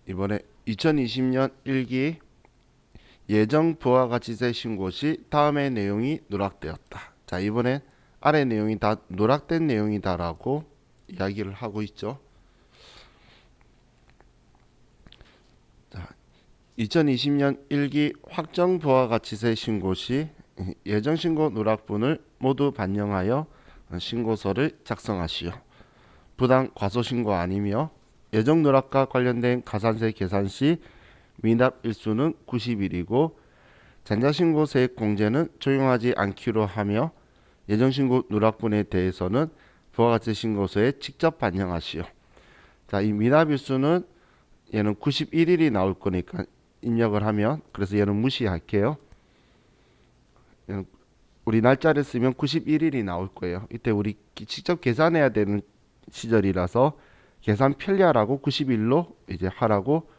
이번에 2020년 1기 예정 부가가치세 신고 시 다음의 내용이 누락되었다. 자, 이번엔 아래 내용이 다 누락된 내용이다라고 이야기를 하고 있죠. 자, 2020년 1기 확정 부가가치세 신고 시 예정 신고 누락분을 모두 반영하여 신고서를 작성하시오. 부당 과소신고 아니며 예정 누락과 관련된 가산세 계산 시 미납 일수는 90일이고 전자신고세액 공제는 적용하지 않기로 하며 예정신고 누락분에 대해서는 부가가치 신고서에 직접 반영하시오. 자, 이 미납 일수는 얘는 91일이 나올 거니까 입력을 하면, 그래서 얘는 무시할게요. 얘는 우리 날짜를 쓰면 91일이 나올 거예요. 이때 우리 직접 계산해야 되는 시절이라서 계산 편리하라고 90일로 이제 하라고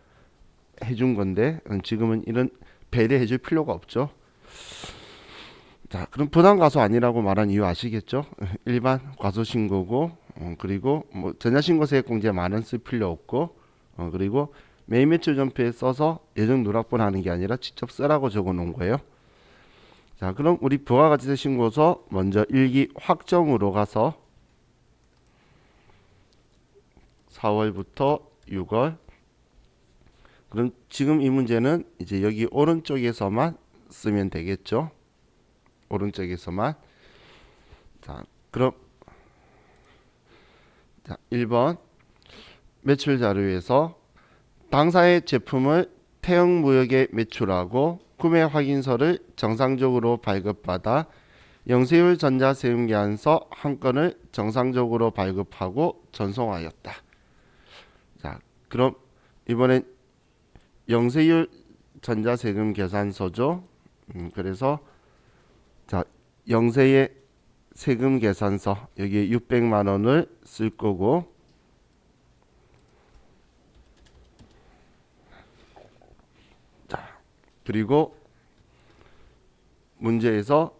해준 건데, 지금은 이런 배려해 줄 필요가 없죠. 자, 그럼 부당 과소 아니라고 말한 이유 아시겠죠? 일반 과소 신고고, 그리고 뭐 전자신고세액 공제 만원 쓸 필요 없고, 그리고 매입 매출 전표에 써서 예정 누락분 하는 게 아니라 직접 쓰라고 적어 놓은 거예요. 자, 그럼 우리 부가가치세 신고서 먼저 1기 확정으로 가서 4월부터 6월. 그럼 지금 이 문제는 이제 여기 오른쪽에서만 쓰면 되겠죠. 오른쪽에서만. 자, 그럼 자, 1번 매출 자료에서 당사의 제품을 태형무역에 매출하고 구매 확인서를 정상적으로 발급받아 영세율 전자세금계산서 한 건을 정상적으로 발급하고 전송하였다. 자, 그럼 이번엔 영세율 전자세금 계산서죠. 그래서 자, 영세의 세금 계산서 여기에 600만 원을 쓸 거고, 자, 그리고 문제에서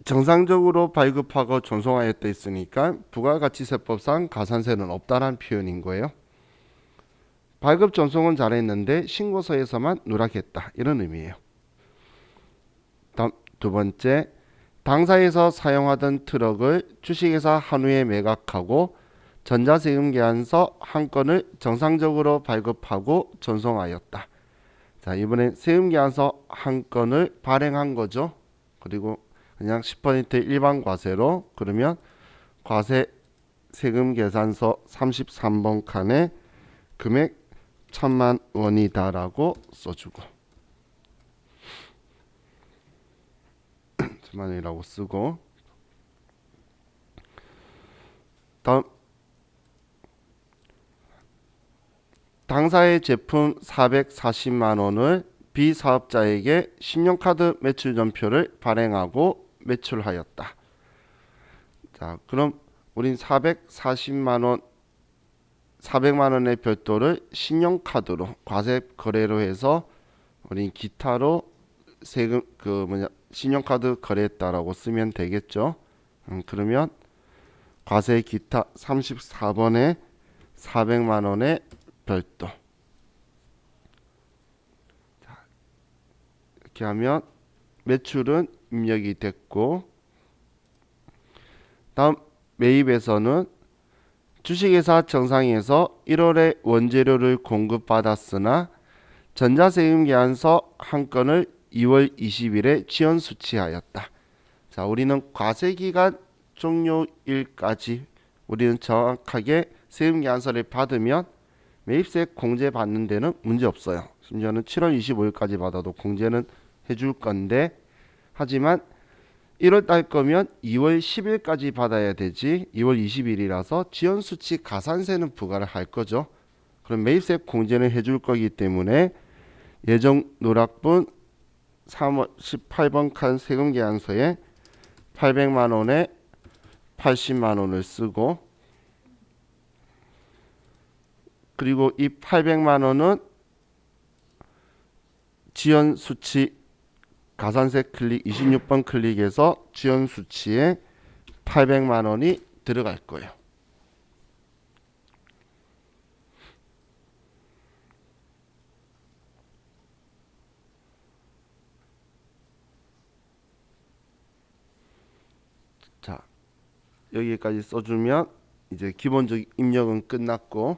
정상적으로 발급하고 전송하였다 했으니까 부가가치세법상 가산세는 없다는 표현인 거예요. 발급 전송은 잘했는데 신고서에서만 누락했다, 이런 의미예요. 다음 두 번째, 당사에서 사용하던 트럭을 주식회사 한우에 매각하고 전자세금계산서 한 건을 정상적으로 발급하고 전송하였다. 자, 이번엔 세금계산서 한 건을 발행한 거죠. 그리고 그냥 10% 일반 과세로, 그러면 과세 세금계산서 33번 칸에 금액 1000만 원이다라고 써주고, 1000만 원이라고 쓰고, 다음 당사의 제품 440만 원을 비사업자에게 신용카드 매출전표를 발행하고 매출하였다. 자, 그럼 우린 440만 원, 400만 원의 별도를 신용카드로 과세 거래로 해서 우린 기타로 세금 신용카드 거래했다라고 쓰면 되겠죠. 그러면 과세 기타 34번에 400만 원의 별도. 자, 이렇게 하면 매출은 입력이 됐고, 다음 매입에서는 주식회사 정상에서 1월에 원재료를 공급받았으나 전자세금계산서 한 건을 2월 20일에 지연 수취하였다. 자, 우리는 과세기간 종료일까지 우리는 정확하게 세금계산서를 받으면 매입세 공제 받는 데는 문제 없어요. 심지어는 7월 25일까지 받아도 공제는 해줄 건데, 하지만 1월 달 거면 2월 10일까지 받아야 되지 2월 20일이라서 지연수치 가산세는 부과를 할 거죠. 그럼 매입세 공제는 해줄 거기 때문에 예정 누락분 3월 18번 칸 세금계산서에 800만 원에 80만 원을 쓰고, 그리고 이 800만 원은 지연 수치 가산세 클릭 26번 클릭해서 지연 수치에 800만 원이 들어갈 거예요. 자, 여기까지 써주면 이제 기본적 입력은 끝났고,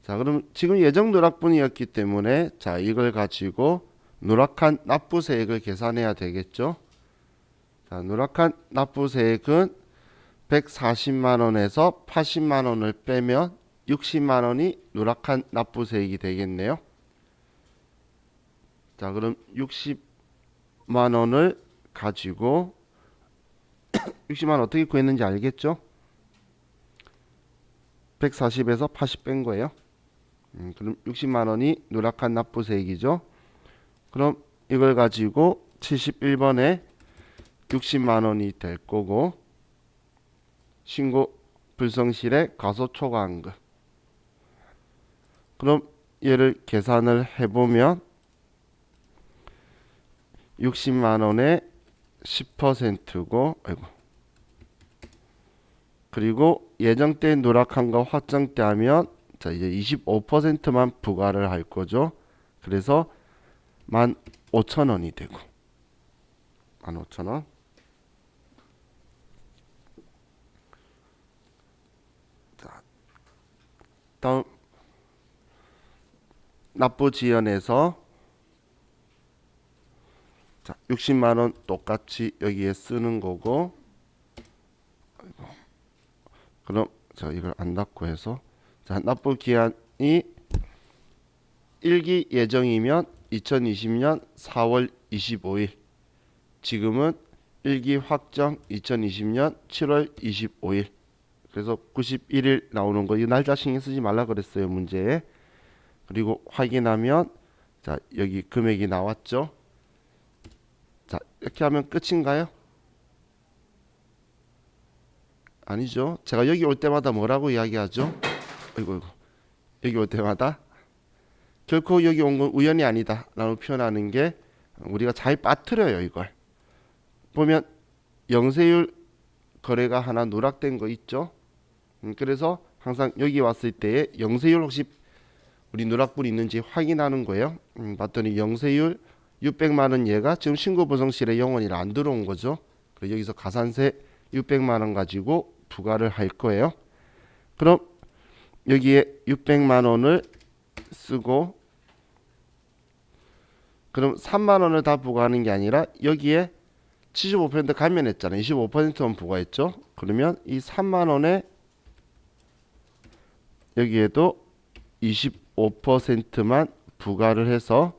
자, 그럼 지금 예정 누락분이었기 때문에 자, 이걸 가지고 누락한 납부세액을 계산해야 되겠죠. 자, 누락한 납부세액은 140만 원에서 80만 원을 빼면 60만 원이 누락한 납부세액이 되겠네요. 자, 그럼 60만 원을 가지고 60만 원 어떻게 구했는지 알겠죠? 140에서 80 뺀 거예요. 그럼 60만 원이 누락한 납부세액이죠. 그럼 이걸 가지고 71번에 60만 원이 될 거고, 신고 불성실의 과소 초과한금. 그럼 얘를 계산을 해보면 60만 원에 10%고, 아이고. 그리고 예정때 누락한 거 확정때 하면 자, 이제 25%만 부과를 할 거죠. 그래서 15,000원이 되고 15,000원. 자, 다음 납부 지연에서 자, 60만 원 똑같이 여기에 쓰는 거고, 그럼 자, 이걸 안 닫고 해서 자, 납부 기한이 1기 예정이면 2020년 4월 25일. 지금은 1기 확정 2020년 7월 25일. 그래서 91일 나오는 거, 이 날짜 신경 쓰지 말라 그랬어요, 문제에. 그리고 확인하면 자, 여기 금액이 나왔죠. 자, 이렇게 하면 끝인가요? 아니죠. 제가 여기 올 때마다 뭐라고 이야기하죠? 아이고, 여기 올 때마다 결코 여기 온 건 우연이 아니다 라고 표현하는 게, 우리가 잘 빠뜨려요. 이걸 보면 영세율 거래가 하나 누락된 거 있죠. 그래서 항상 여기 왔을 때에 영세율 혹시 우리 누락분 있는지 확인하는 거예요. 봤더니 영세율 600만 원 얘가 지금 신고 보성실에 영원히 안 들어온 거죠. 그래서 여기서 가산세 600만 원 가지고 부과를 할 거예요. 그럼 여기에 600만 원을 쓰고, 그럼 3만 원을 다 부과하는 게 아니라 여기에 75% 감면했잖아요. 25%만 부과했죠. 그러면 이 3만 원에 여기에도 25%만 부과를 해서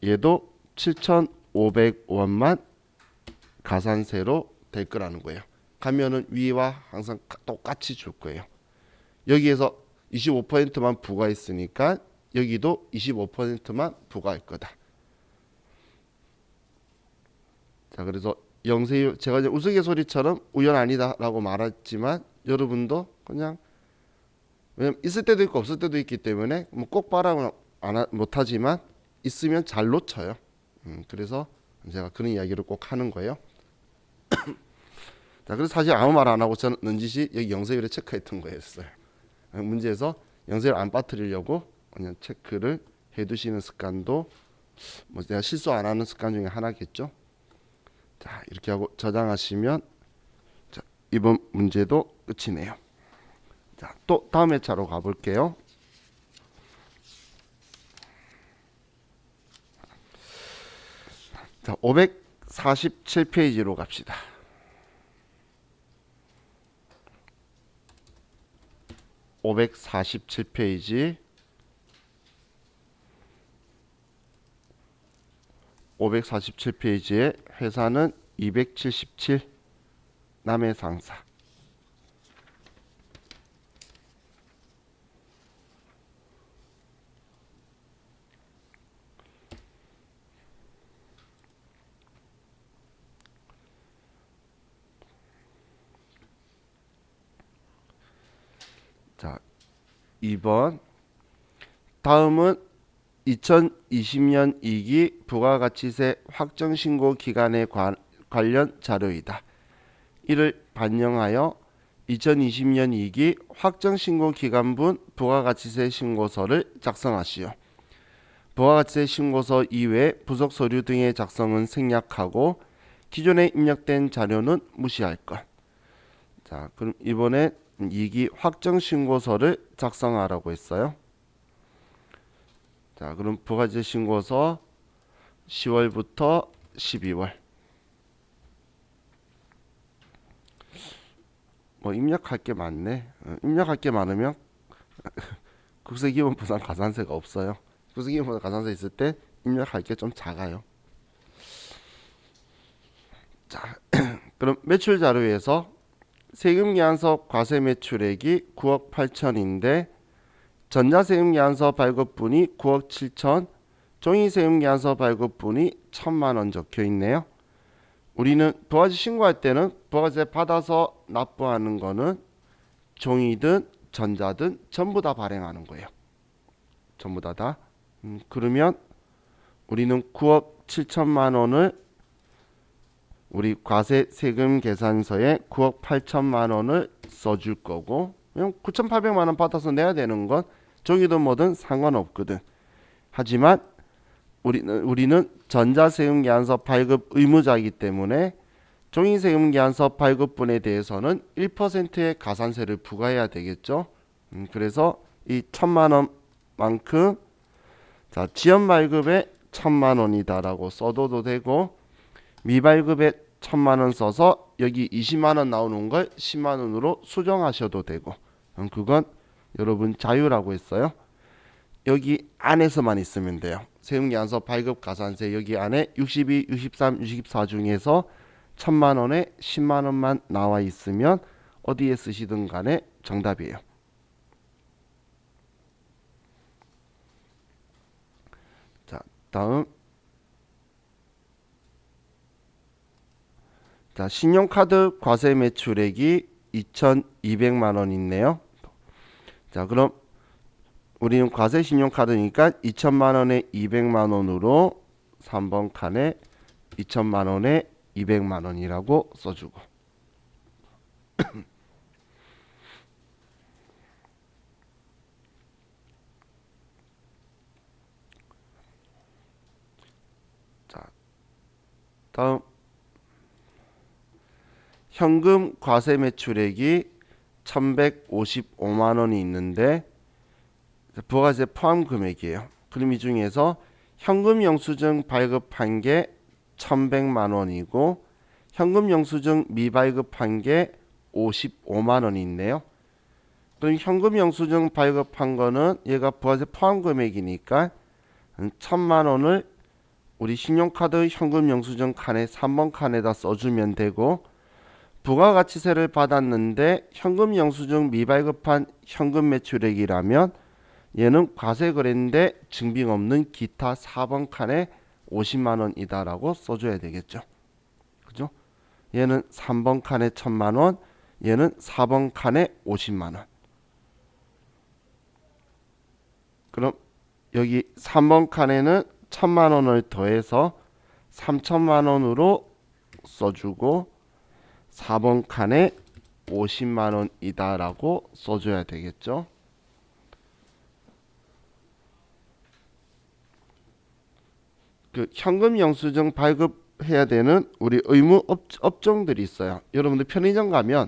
얘도 7,500원만 가산세로 될 거라는 거예요. 가면은 위와 항상 똑같이 줄 거예요. 여기에서 25%만 부과했으니까 여기도 25%만 부과할 거다. 자, 그래서 영세율, 제가 이제 우스갯소리처럼 우연 아니다라고 말했지만 여러분도 그냥, 왜냐면 있을 때도 있고 없을 때도 있기 때문에 뭐 꼭 바라면 못하지만 있으면 잘 놓쳐요. 그래서 제가 그런 이야기를 꼭 하는 거예요. 자, 그래서 사실 아무 말 안 하고 저는 넌지시 여기 영세율에 체크했던 거였어요. 문제에서 영세율 안 빠뜨리려고 그냥 체크를 해두시는 습관도 뭐 내가 실수 안 하는 습관 중에 하나겠죠. 자, 이렇게 하고 저장하시면 자, 이번 문제도 끝이네요. 자, 또 다음 회차로 가볼게요. 자, 547페이지로 갑시다. 547페이지 547페이지에 회사는 277 남해 상사. 자, 2번. 다음은 2020년 2기 부가가치세 확정신고 기간에 관련 자료이다. 이를 반영하여 2020년 2기 확정신고 기간분 부가가치세 신고서를 작성하시오. 부가가치세 신고서 이외 부속 서류 등의 작성은 생략하고 기존에 입력된 자료는 무시할 것. 자, 그럼 이번에 이기 확정 신고서를 작성하라고 했어요. 자, 그럼 부가세 신고서 10월부터 12월. 뭐 입력할 게 많네. 입력할 게 많으면 국세기본부상 가산세가 없어요. 국세기본부상 가산세 있을 때 입력할 게 좀 작아요. 자, 그럼 매출 자료에서 세금계산서 과세 매출액이 9억 8천인데 전자세금계산서 발급분이 9억 7천, 종이세금계산서 발급분이 1,000만 원 적혀 있네요. 우리는 부가세 신고할 때는 부가세 받아서 납부하는 거는 종이든 전자든 전부 다 발행하는 거예요. 전부 다. 그러면 우리는 9억 7천만 원을 우리 과세 세금 계산서에 9억 8천만 원을 써줄 거고, 9,800만 원 받아서 내야 되는 건 종이든 뭐든 상관없거든. 하지만 우리는 전자세금계산서 발급 의무자이기 때문에 종이세금계산서 발급분에 대해서는 1%의 가산세를 부과해야 되겠죠. 그래서 이 1,000만 원만큼 자, 지연발급에 1,000만 원이다라고 써도 되고, 미발급에 1,000만 원 써서 여기 20만 원 나오는 걸 10만 원으로 수정하셔도 되고, 그건 여러분 자유라고 했어요. 여기 안에서만 있으면 돼요. 세금계산서 발급 가산세 여기 안에 62, 63, 64 중에서 1,000만 원에 10만 원만 나와 있으면 어디에 쓰시든 간에 정답이에요. 자, 다음. 자, 신용카드 과세 매출액이 2,200만 원 있네요. 자, 그럼 우리는 과세 신용카드니까 2천만 원에 200만 원으로 3번 칸에 2천만 원에 200만 원이라고 써주고. 자, 다음. 현금 과세 매출액이 1,155만 원이 있는데 부가세 포함 금액이에요. 그럼 이 중에서 현금 영수증 발급한 게 1,100만 원이고 현금 영수증 미발급한 게 55만 원이 있네요. 그럼 현금 영수증 발급한 거는 얘가 부가세 포함 금액이니까 1,000만 원을 우리 신용카드 현금 영수증 칸에 3번 칸에다 써주면 되고, 부가가치세를 받았는데 현금 영수증 미발급한 현금 매출액이라면 얘는 과세 거래인데 증빙 없는 기타 4번 칸에 50만 원이다라고 써줘야 되겠죠. 그죠? 얘는 3번 칸에 1,000만 원, 얘는 4번 칸에 50만 원. 그럼 여기 3번 칸에는 1,000만 원을 더해서 3,000만 원으로 써주고 4번 칸에 50만 원이다라고 써줘야 되겠죠. 그 현금 영수증 발급해야 되는 우리 의무 업종들이 있어요. 여러분들 편의점 가면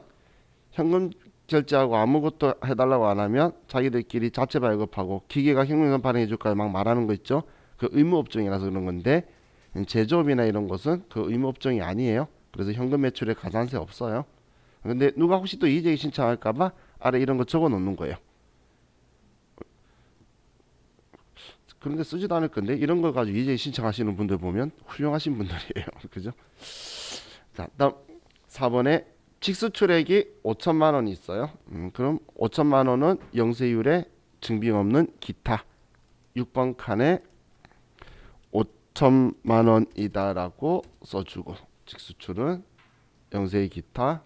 현금 결제하고 아무것도 해달라고 안 하면 자기들끼리 자체 발급하고 기계가 현금 발행해 줄까요? 막 말하는 거 있죠. 그 의무 업종이라서 그런 건데, 제조업이나 이런 것은 그 의무 업종이 아니에요. 그래서 현금 매출에 가산세 없어요. 근데 누가 혹시 또 이의제기 신청할까봐 아래 이런 거 적어 놓는 거예요. 그런데 쓰지도 않을 건데 이런 걸 가지고 이의제기 신청하시는 분들 보면 훌륭하신 분들이에요. 그죠? 자, 다음 4번에 직수출액이 5천만 원이 있어요. 그럼 5천만 원은 영세율에 증빙 없는 기타 6번 칸에 5천만 원이다라고 써주고, 직수출은 영세의 기타.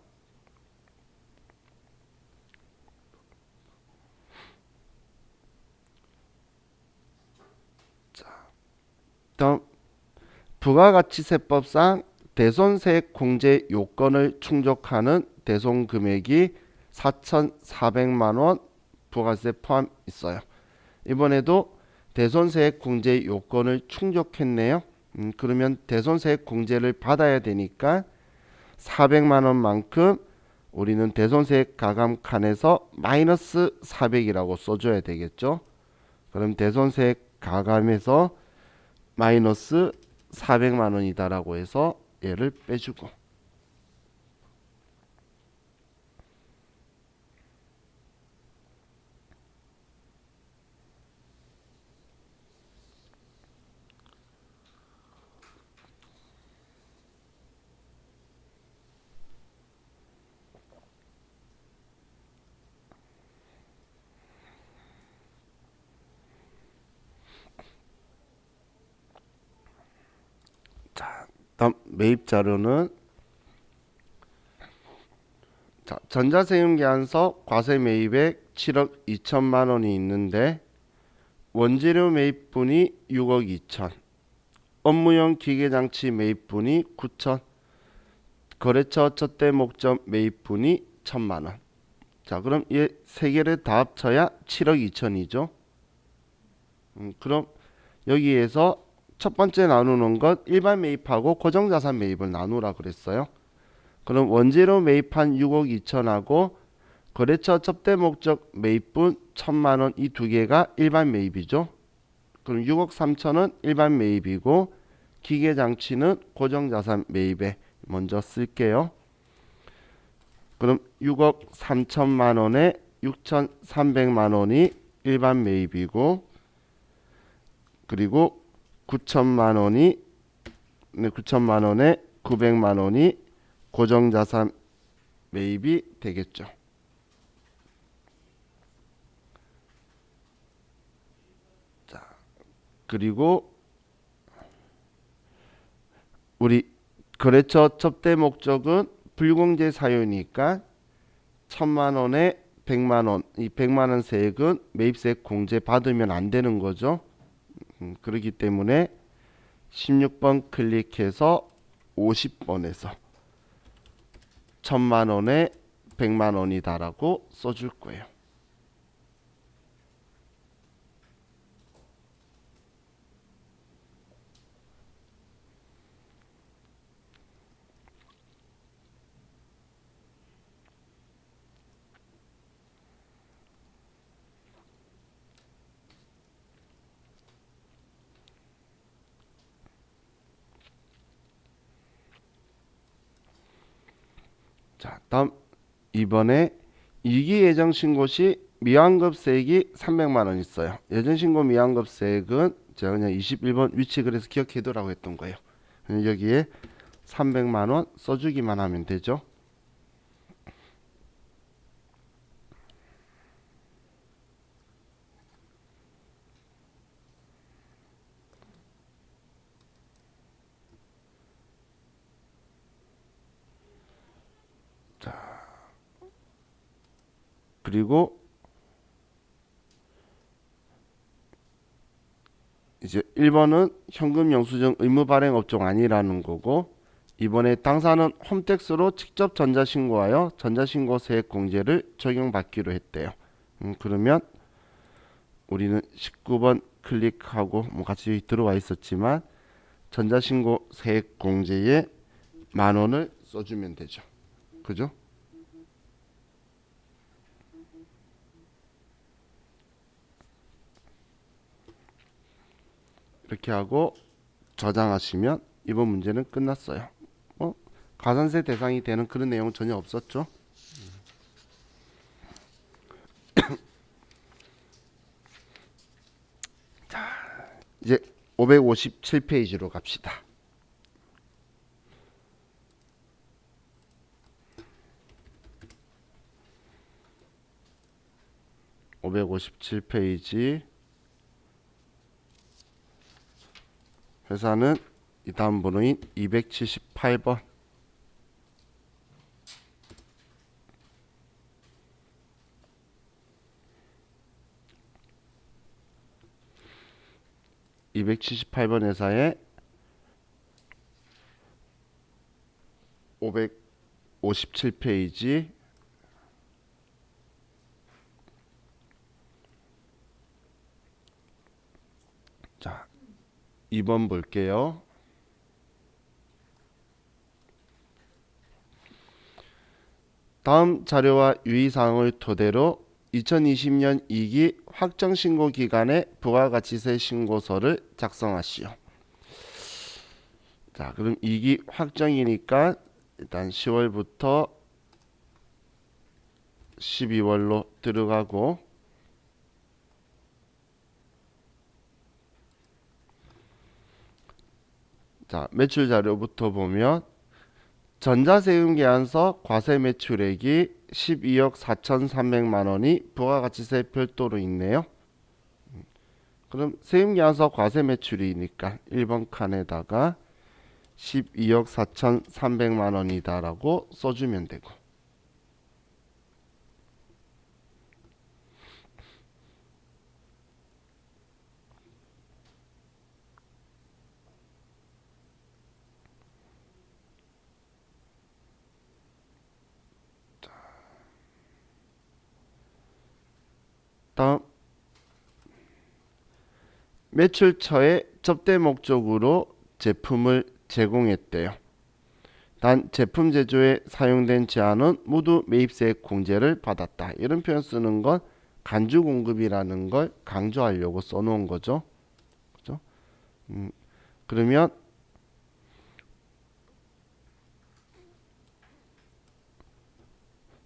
자, 다음 부가가치세법상 대손세액 공제 요건을 충족하는 대손금액이 4,400만 원 부가세 포함 있어요. 이번에도 대손세액 공제 요건을 충족했네요. 그러면 대손세액 공제를 받아야 되니까 400만 원만큼 우리는 대손색 가감 칸에서 마이너스 400이라고 써줘야 되겠죠. 그럼 대손색 가감에서 마이너스 400만 원이다라고 해서 얘를 빼주고, 다음 매입 자료는, 자, 전자세금계약서 과세 매입액 7억 2천만 원이 있는데 원재료 매입분이 6억 2천, 업무용 기계장치 매입분이 9천, 거래처 첫대 목적 매입분이 1천만 원. 자, 그럼 이 세 개를 다 합쳐야 7억 2천이죠. 그럼 여기에서 첫 번째 나누는 것 일반 매입하고 고정자산 매입을 나누라 그랬어요. 그럼 원재료 매입한 6억 2천하고 거래처 접대 목적 매입분 1천만 원 이 두 개가 일반 매입이죠. 그럼 6억 3천은 일반 매입이고 기계장치는 고정자산 매입에 먼저 쓸게요. 그럼 6억 3천만 원에 6,300만 원이 일반 매입이고, 그리고 9천만 원이 9천만 원에 900만 원이 고정자산 매입이 되겠죠. 자, 그리고 우리 거래처 접대 목적은 불공제 사유니까 1천만 원에 100만 원, 이 100만 원 세액은 매입세 공제 받으면 안 되는 거죠. 그렇기 때문에 16번 클릭해서 50번에서 1천만 원에 100만 원이다라고 써줄 거예요. 자, 다음 이번에 이기 예정 신고 시 미환급세액이 300만 원 있어요. 예정 신고 미환급세액은 제가 그냥 21번 위치 그래서 기억해 두라고 했던 거예요. 여기에 300만 원 써주기만 하면 되죠. 그리고 이제 1번은 현금 영수증 의무 발행 업종 아니라는 거고, 이번에 당사는 홈택스로 직접 전자신고하여 전자신고 세액 공제를 적용받기로 했대요. 그러면 우리는 19번 클릭하고 뭐 같이 들어와 있었지만 전자신고 세액 공제에 10,000원을 써주면 되죠. 그죠? 이렇게 하고 저장하시면 이번 문제는 끝났어요. 가산세 대상이 되는 그런 내용은 전혀 없었죠. 이제 557페이지로 갑시다. 557페이지 회사는 이 다음 번호인 278번. (278번) 회사에 557페이지 자 2번 볼게요. 다음 자료와 유의사항을 토대로 2020년 2기 확정신고 기간에 부가가치세 신고서를 작성하시오. 자, 그럼 2기 확정이니까 일단 10월부터 12월로 들어가고, 자, 매출 자료부터 보면 전자세금계산서 과세 매출액이 12억 4,300만 원이 부가가치세 별도로 있네요. 그럼 세금계산서 과세 매출이니까 1번 칸에다가 12억 4,300만 원이다라고 써주면 되고, 다음 매출처의 접대 목적으로 제품을 제공했대요. 단 제품 제조에 사용된 제한은 모두 매입세 공제를 받았다. 이런 표현 쓰는 건 간주 공급이라는 걸 강조하려고 써놓은 거죠. 그죠? 그러면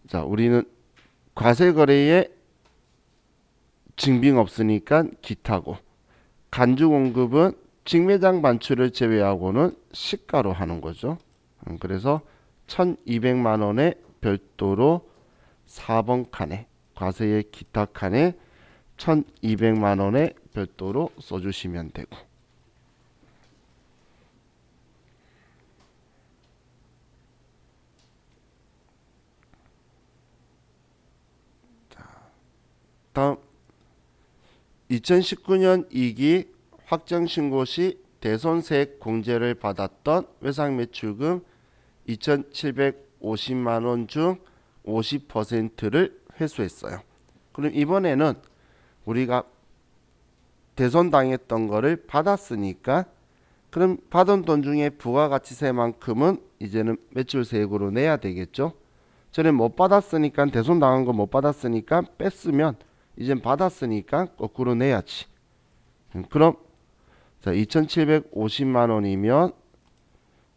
자, 우리는 과세 거래에 증빙 없으니까 기타고, 간주 공급은 직매장 반출을 제외하고는 시가로 하는 거죠. 그래서 1,200만 원에 별도로 4번 칸에 과세의 기타 칸에 1,200만 원에 별도로 써주시면 되고, 다음 2019년 2기 확정신고 시 대손세액 공제를 받았던 외상매출금 2,750만 원 중 50%를 회수했어요. 그럼 이번에는 우리가 대손당했던 거를 받았으니까, 그럼 받은 돈 중에 부가가치세만큼은 이제는 매출세액으로 내야 되겠죠. 전에 못 받았으니까, 대손당한 거 못 받았으니까 뺐으면 이젠 받았으니까 거꾸로 내야지. 그럼 자, 2,750만 원이면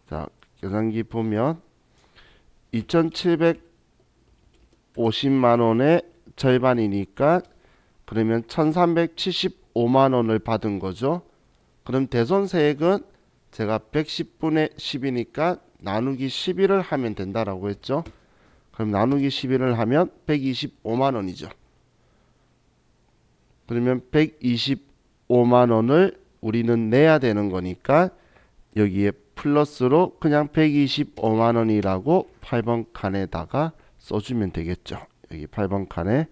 자, 계산기 보면 2,750만 원의 절반이니까 그러면 1,375만 원을 받은 거죠. 그럼 대손세액은 제가 110분의 10이니까 나누기 11을 하면 된다라고 했죠. 그럼 나누기 11을 하면 125만 원이죠. 그러면 125만 원을 우리는 내야 되는 거니까 여기에 플러스로 그냥 125만 원이라고 8번 칸에다가 써주면 되겠죠. 여기 8번 칸에.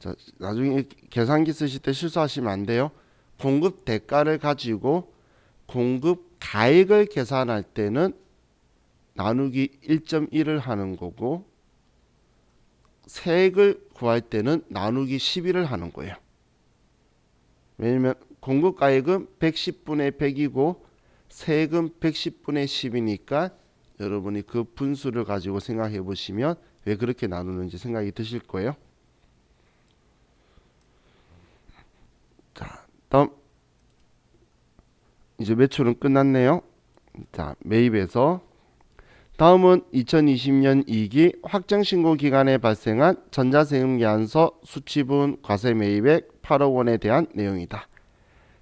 자, 나중에 계산기 쓰실 때 실수하시면 안 돼요. 공급 대가를 가지고 공급 가액을 계산할 때는 나누기 1.1을 하는 거고, 세액을 구할 때는 나누기 11을 하는 거예요. 왜냐면 공급 가액은 110분의 100이고 세액은 110분의 10이니까 여러분이 그 분수를 가지고 생각해 보시면 왜 그렇게 나누는지 생각이 드실 거예요. 자, 다음 이제 매출은 끝났네요. 자, 매입에서 다음은 2020년 2기 확정신고 기간에 발생한 전자세금계산서 수취분 과세 매입액 8억 원에 대한 내용이다.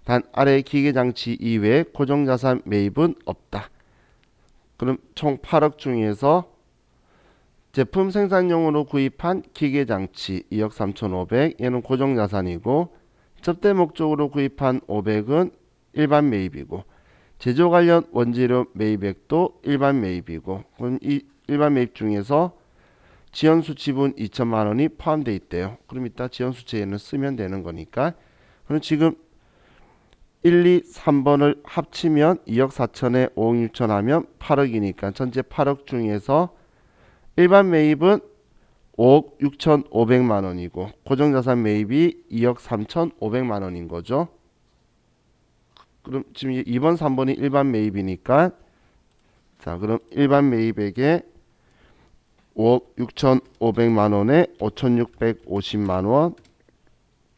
단 아래 기계장치 이외에 고정자산 매입은 없다. 그럼 총 8억 중에서 제품 생산용으로 구입한 기계장치 2억 3,500, 얘는 고정자산이고, 접대 목적으로 구입한 500은 일반 매입이고, 제조 관련 원재료 매입액도 일반 매입이고, 그럼 이 일반 매입 중에서 지연수치분 2천만 원이 포함되어 있대요. 그럼 이따 지연수치에는 쓰면 되는 거니까. 그럼 지금 1, 2, 3번을 합치면 2억 4천에 5억 6천 하면 8억이니까 전체 8억 중에서 일반 매입은 5억 6,500만 원이고 고정자산 매입이 2억 3,500만 원인 거죠. 그럼 지금 2번, 3번이 일반 매입이니까 자, 그럼 일반 매입액에 5억 6,500만 원에 5,650만 원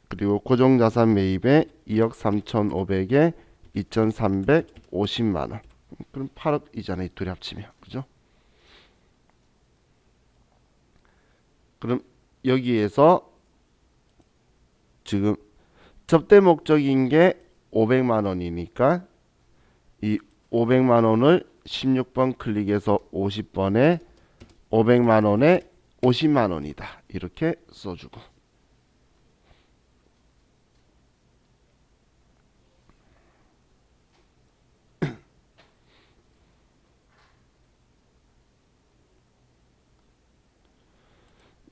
그리고 고정자산 매입에 2억 3,500에 2,350만 원. 그럼 8억이잖아요. 이 둘이 합치면. 그죠? 그럼 여기에서 지금 접대 목적인 게 500만 원이니까 이 500만 원을 16번 클릭해서 50번에 500만 원에 50만 원이다. 이렇게 써주고.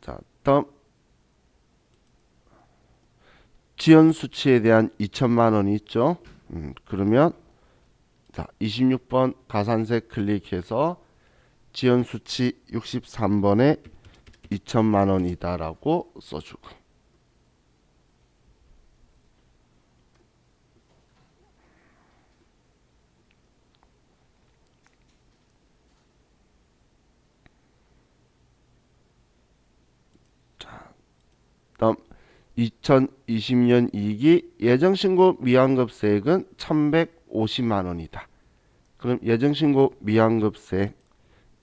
자, 다음 지연 수치에 대한 2천만 원이 있죠. 그러면 자, 26번 가산세 클릭해서 지연 수치 63번에 2천만 원이다라고 써주고. 다음 2020년 이익이 예정신고 미환급세액은 1150만 원이다. 그럼 예정신고 미환급세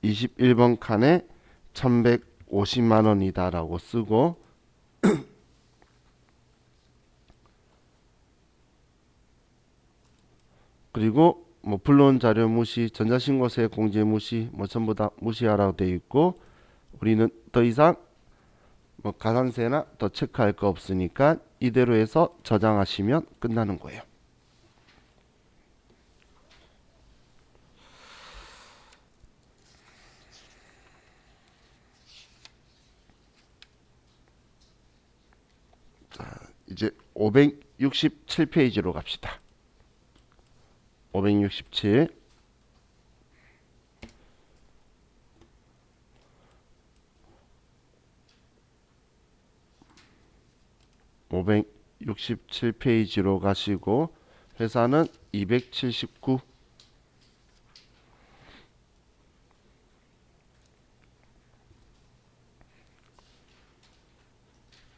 21번 칸에 1150만 원이다 라고 쓰고 그리고 뭐 불러온 자료 무시, 전자신고세 공제 무시, 뭐 전부 다 무시하라고 되어 있고 우리는 더 이상 뭐 가산세나 더 체크할 거 없으니까 이대로 해서 저장하시면 끝나는 거예요. 이제 567페이지로 갑시다. 567 567페이지로 가시고 회사는 279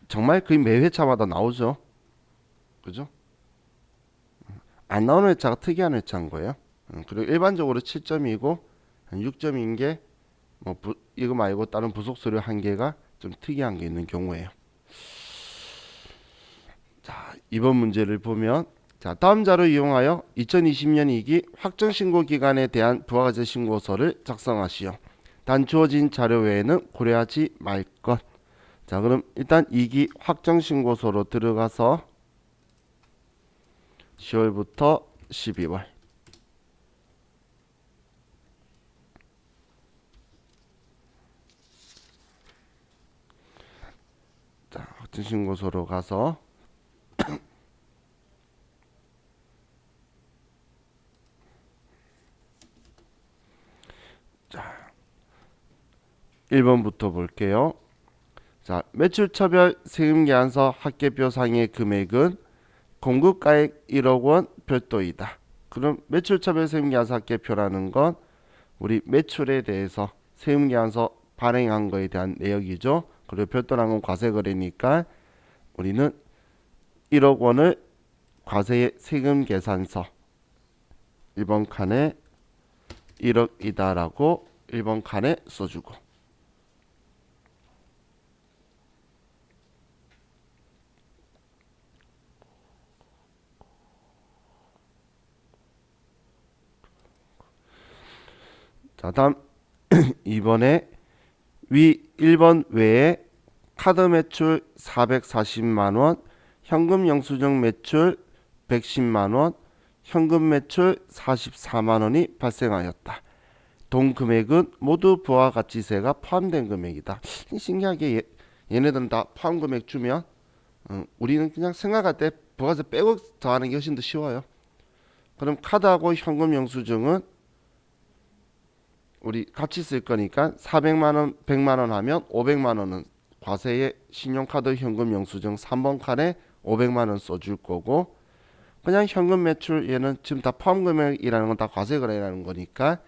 정말 거의 매 회차마다 나오죠. 그죠? 안 나오는 회차가 특이한 회차인 거예요. 그리고 일반적으로 7점이고 6점인 게 뭐 이거 말고 다른 부속서류 한 개가 좀 특이한 게 있는 경우에요. 자, 이번 문제를 보면 자, 다음 자료 이용하여 2020년 2기 확정신고 기간에 대한 부가가치 신고서를 작성하시오. 단 주어진 자료 외에는 고려하지 말 것. 자, 그럼 일단 2기 확정신고서로 들어가서 10월부터 12월 자, 확정신고서로 가서 자, 1번부터 볼게요. 자, 매출처별 세금계산서 합계표상의 금액은 공급가액 1억 원 별도이다. 그럼 매출처별 세금계산서 합계표라는 건 우리 매출에 대해서 세금계산서 발행한 거에 대한 내역이죠. 그리고 별도라는 건 과세거래니까 우리는 1억 원을 과세의 세금계산서 1번 칸에 1억이다라고 1번 칸에 써주고 자, 다음 이번에 위 1번 외에 카드 매출 440만원, 현금 영수증 매출 110만원, 현금 매출 44만원이 발생하였다. 동 금액은 모두 부가가치세가 포함된 금액이다. 신기하게 얘네들은 다 포함 금액 주면 우리는 그냥 생각할 때 부가세 빼고 더하는 게 훨씬 더 쉬워요. 그럼 카드하고 현금 영수증은 우리 같이 쓸 거니까 400만원, 100만원 하면 500만원은 과세에 신용카드 현금 영수증 3번 칸에 500만 원 써줄 거고, 그냥 현금 매출 얘는 지금 다 포함 금액이라는 건 다 과세 거래라는 거니까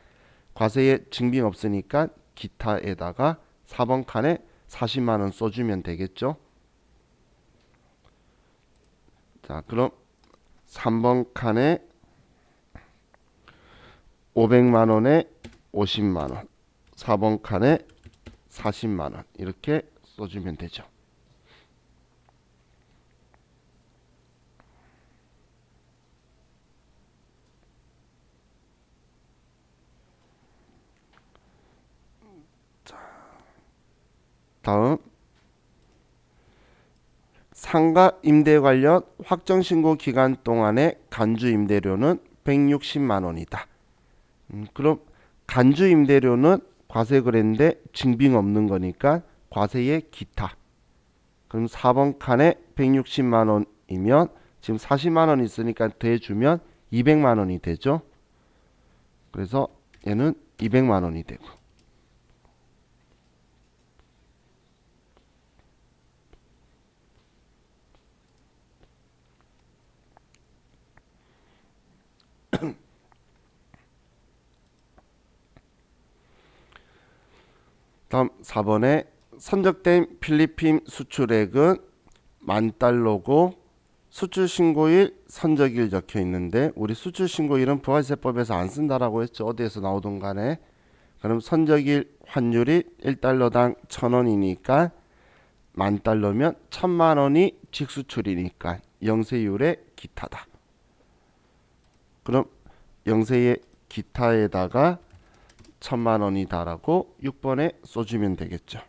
과세에 증빙 없으니까 기타에다가 4번 칸에 40만 원 써주면 되겠죠. 자, 그럼 3번 칸에 500만 원에 50만 원, 4번 칸에 40만 원 이렇게 써주면 되죠. 다음 상가 임대 관련 확정 신고 기간 동안의 간주 임대료는 160만 원이다. 그럼 간주 임대료는 과세 거래인데 증빙 없는 거니까 과세의 기타. 그럼 4번 칸에 160만 원이면 지금 40만 원 있으니까 더해주면 200만 원이 되죠. 그래서 얘는 200만 원이 되고. 다음 4번에 선적된 필리핀 수출액은 10,000달러고 수출 신고일 선적일 적혀 있는데, 우리 수출 신고일은 부가세법에서 안 쓴다라고 했죠. 어디에서 나오든 간에. 그럼 선적일 환율이 1달러당 1,000원이니까 10,000달러면 1,000만 원이 직수출이니까 영세율의 기타다. 그럼 영세의 기타에다가 1,000만 원이다라고 6번에 써주면 되겠죠.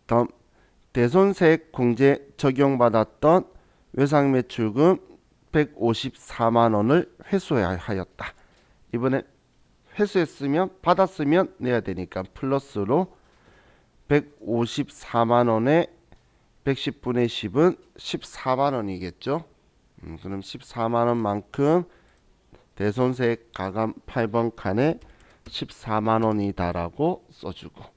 다음 대손세액 공제 적용받았던 외상매출금 154만 원을 회수하였다. 이번에 회수했으면 받았으면 내야 되니까 플러스로 154만 원에 110분의 10은 14만 원이겠죠. 그럼 14만 원만큼 대손세액 가감 8번 칸에 14만 원이다라고 써주고,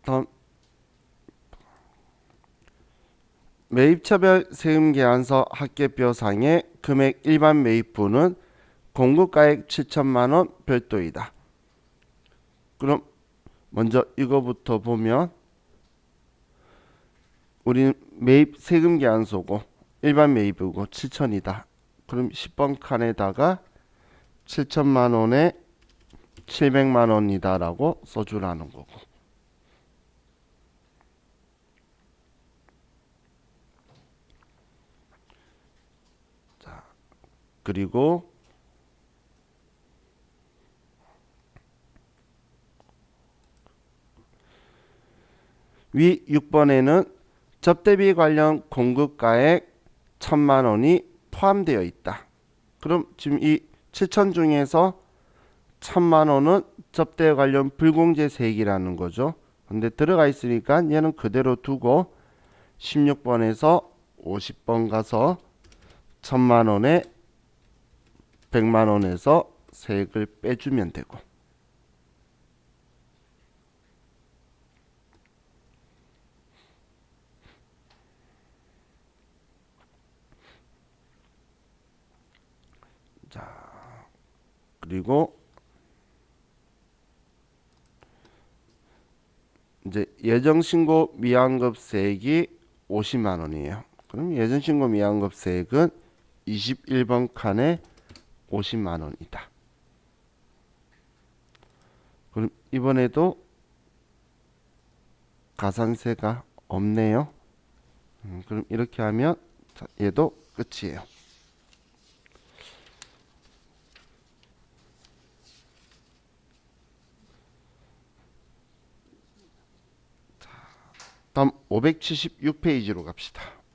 다음 매입처별 세금계산서 합계표상의 금액 일반 매입부는 공급가액 7천만 원 별도이다. 그럼 먼저 이거부터 보면 우리는 매입 세금계산서고 일반 매입이고 7천이다. 그럼 10번 칸에다가 7천만 원에 700만 원이다라고 써주라는 거고. 자, 그리고 위 6번에는 접대비 관련 공급가액 1,000만 원이 포함되어 있다. 그럼 지금 이 7천 중에서 1,000만 원은 접대 관련 불공제세액이라는 거죠. 근데 들어가 있으니까 얘는 그대로 두고 16번에서 50번 가서 1,000만 원에 100만 원에서 세액을 빼주면 되고. 자, 그리고 이제 예정신고 미환급세액이 50만 원이에요. 그럼 예정신고 미환급세액은 21번 칸에 50만 원이다. 그럼 이번에도 가산세가 없네요. 그럼 이렇게 하면 얘도 끝이에요. 다음 576페이지로 갑시다.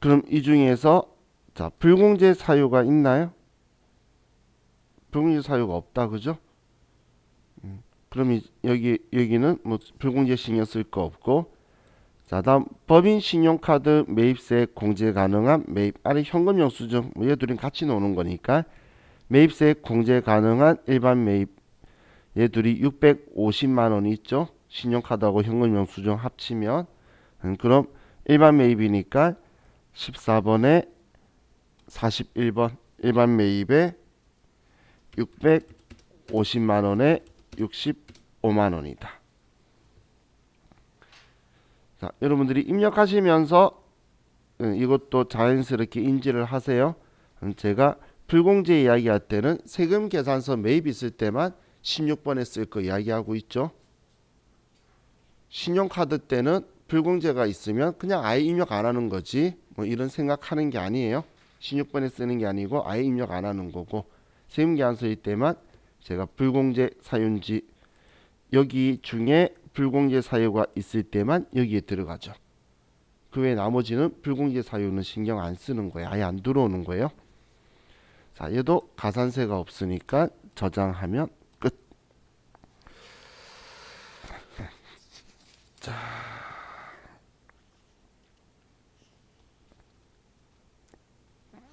그럼 이 중에서 자, 불공제 사유가 있나요? 불공제 사유가 없다, 그죠? 그럼 여기는 뭐 불공제 신경 쓸 거 없고, 자, 다음 법인 신용카드 매입세 공제 가능한 매입 아래 현금 영수증, 뭐 얘들은 같이 노는 거니까 매입세 공제 가능한 일반 매입, 얘들이 650만 원이 있죠. 신용카드하고 현금 영수증 합치면 그럼 일반 매입이니까 14번에 41번 일반 매입에 650만 원에 65만 원이다. 자, 여러분들이 입력하시면서 이것도 자연스럽게 인지를 하세요. 제가 불공제 이야기할 때는 세금 계산서 매입 있을 때만 16번에 쓸 거 이야기하고 있죠. 신용카드 때는 불공제가 있으면 그냥 아예 입력 안 하는 거지, 뭐 이런 생각하는 게 아니에요. 16번에 쓰는 게 아니고 아예 입력 안 하는 거고, 세금 계산서일 때만 제가 불공제 사유인지 여기 중에 불공제 사유가 있을 때만 여기에 들어가죠. 그 외 나머지는 불공제 사유는 신경 안 쓰는 거예요. 아예 안 들어오는 거예요. 자, 얘도 가산세가 없으니까 저장하면 끝. 자,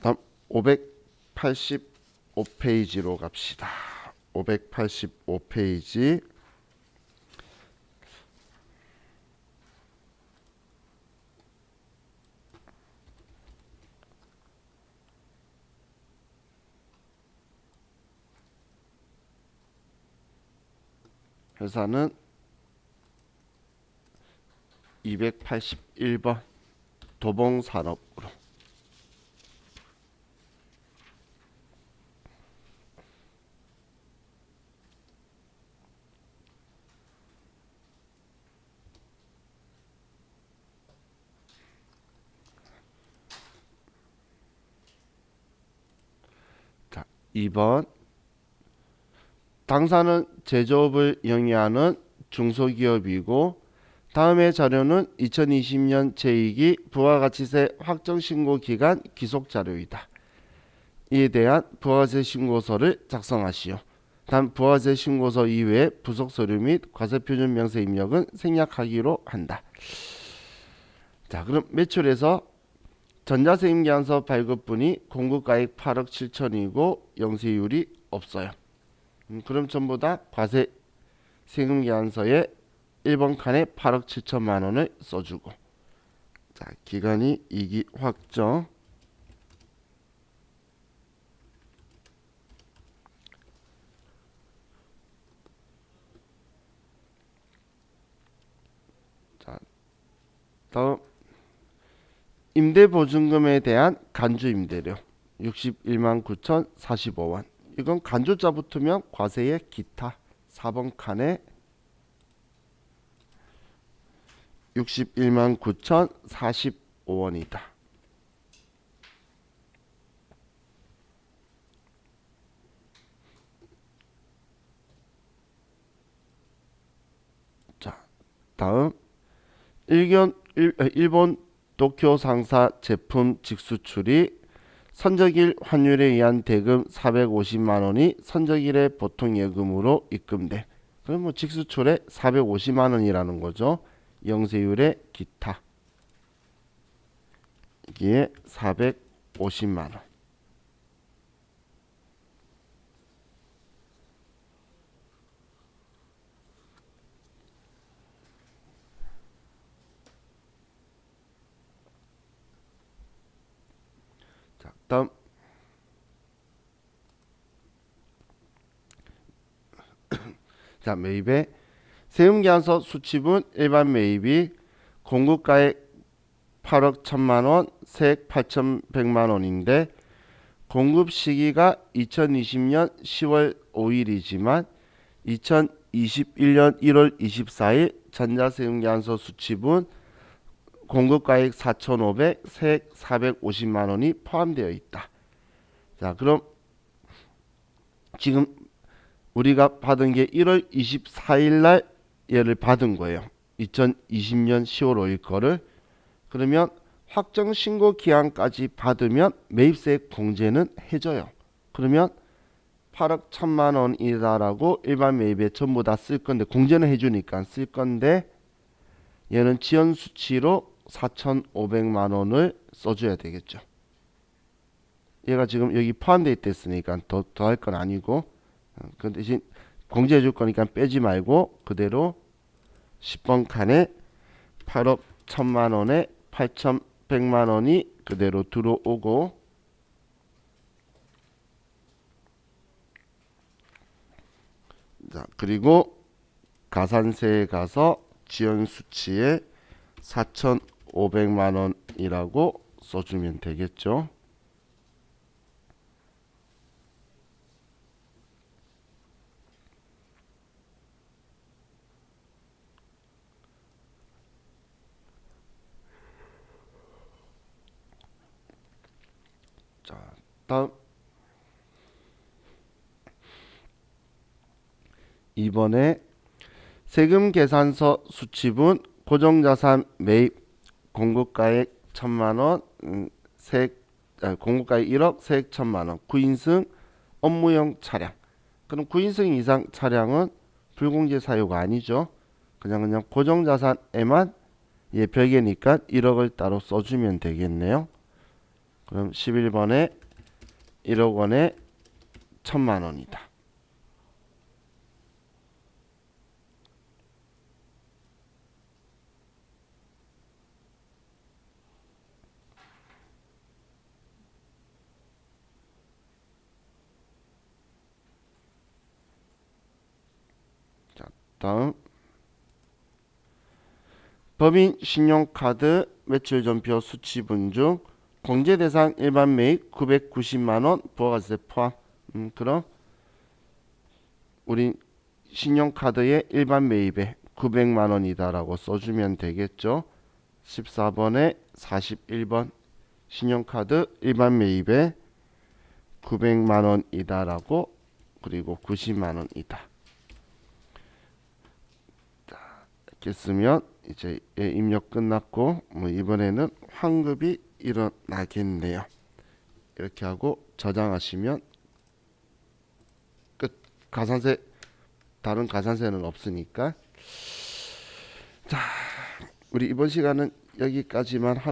다음 585페이지로 갑시다. 585페이지. 회사는 281번 도봉산업으로. 자, 2번 당사는 제조업을 영위하는 중소기업이고 다음의 자료는 2020년 제2기 부가가치세 확정신고기간 기속자료이다. 이에 대한 부가가치세 신고서를 작성하시오. 단 부가가치세 신고서 이외에 부속서류 및 과세표준 명세 입력은 생략하기로 한다. 자, 그럼 매출에서 전자세금계산서 발급분이 공급가액 8억 7천이고 영세율이 없어요. 그럼 전부 다 과세 세금계산서에 1번 칸에 8억 7천만 원을 써주고, 자, 기간이 2기 확정. 자, 다음 임대보증금에 대한 간주임대료 61만 9,045원. 이건 간주자 붙으면 과세의 기타 4번 칸에 61만 9,045원이다. 자, 다음 일본 도쿄 상사 제품 직수출이 선적일 환율에 의한 대금 450만 원이 선적일의 보통 예금으로 입금돼. 그럼 뭐 직수출에 450만 원이라는 거죠. 영세율의 기타. 이게 450만 원. 자, 다음 자, 매입의 세금계산서 수취분 일반 매입이 공급가액 8억 1천만 원, 세액 8,100만 원인데 공급 시기가 2020년 10월 5일이지만 2021년 1월 24일 전자세금계산서 수취분 공급가액 4,500, 세액 450만 원이 포함되어 있다. 자, 그럼 지금 우리가 받은 게 1월 24일 날 얘를 받은 거예요. 2020년 10월 5일 거를. 그러면 확정 신고 기한까지 받으면 매입세 공제는 해줘요. 그러면 8억 1천만 원이다라고 일반 매입에 전부 다 쓸 건데 공제는 해주니까 쓸 건데 얘는 지연 수치로 4,500만 원을 써줘야 되겠죠. 얘가 지금 여기 포함되어 있댔으니까 더 할 건 아니고 그 대신 공제해 줄 거니까 빼지 말고 그대로 10번 칸에 8억 1천만 원에 8,100만 원이 그대로 들어오고 자 그리고 가산세에 가서 지연 수치에 4,500만 원이라고 써주면 되겠죠. 자, 다음 이번에 세금 계산서 수치분 고정자산 매입 공급가액 1천만 원, 공급가액 1억, 세액 1천만 원, 9인승 업무용 차량. 그럼 9인승 이상 차량은 불공제 사유가 아니죠. 그냥 고정자산에만 얘 별개니까 1억을 따로 써주면 되겠네요. 그럼 11번에 1억 원에 1천만 원이다. 자, 다음 법인 신용카드 매출전표 수치분 중 공제 대상 일반 매입 990만 원 부가세 포함. 그럼 우리 신용카드의 일반 매입에 900만 원이다라고 써주면 되겠죠. 14번에 41번 신용카드 일반 매입에 900만 원이다라고 그리고 90만 원이다. 이렇게 쓰면 이제 입력 끝났고 이번에는 환급이 일어나겠네요. 이렇게 하고 저장하시면 끝. 가산세 다른 가산세는 없으니까. 자, 우리 이번 시간은 여기까지만